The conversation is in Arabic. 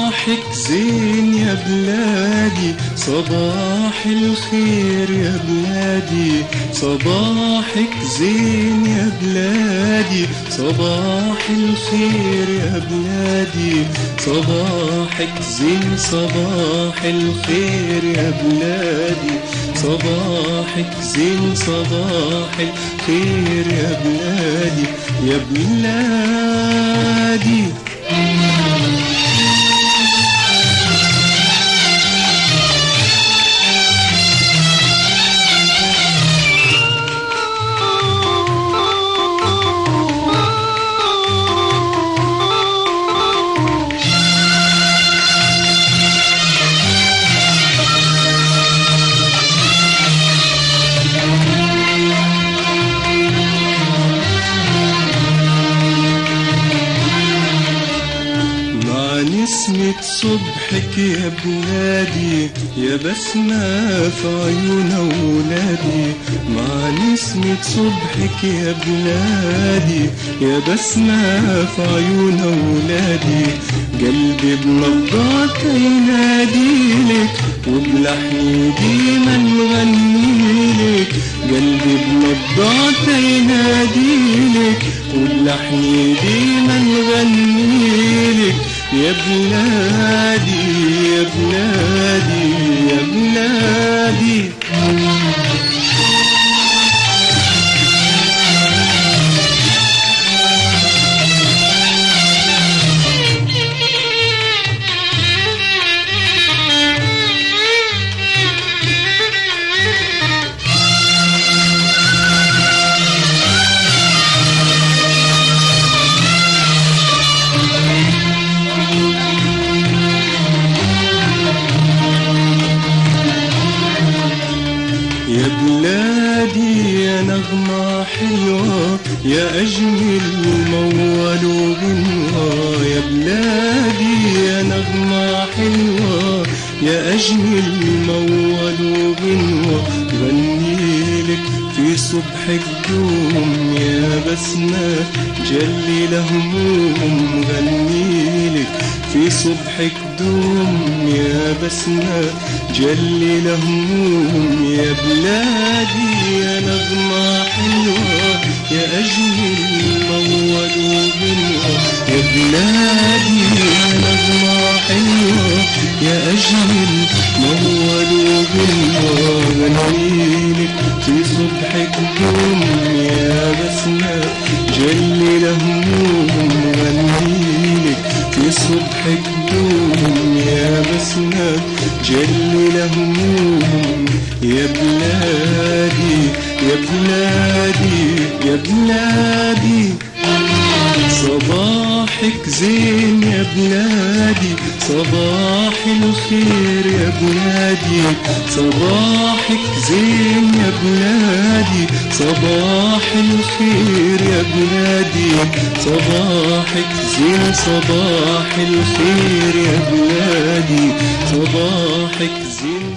صباحك زين يا بلادي، صباح الخير يا بلادي، صباحك زين يا بلادي، صباح الخير يا بلادي، صباحك زين صباح الخير يا بلادي، صباحك زين صباح الخير يا بلادي يا بلادي. نسمة صبحك يا بلادي يا بسمة في عيون أولادي، مع نسمة صبحك يا بلادي يا بسمة في عيون أولادي، قلبي بنبضات يناديلك وبلحني ديما نغنيلك، قلبي بنبضات يناديلك وبلحني ديما نغنيلك يا بلادي يا بلادي يا بلادي. يا بلادي يا نغمة حلوة يا أجمل موال وغنوة، يا بلادي يا نغمة حلوة يا أجمل موال وغنوة، غنيلك في صبحك دوم يا بسمة جلي لهموم، غنيلك في صبحك دوم يا بسمة جلي لهموم يا بلادي يا نغمة حلوة يا أجمل موال وغنوة، يا بلادي يا نغمة حلوة يا أجمل موال وغنوة، غنيلك في صبحك دوم يا بسمة جلي لهموم، غنيلك في صبحك دوم يا بسمة جلي لهموم يا بلادي يا بلادي يا بلادي. صباحك زين يا بلادي، صباح الخير يا بلادي، صباحك زين يا بلادي، صباح الخير يا بلادي، صباحك زين صباح الخير يا بلادي، صباحك زين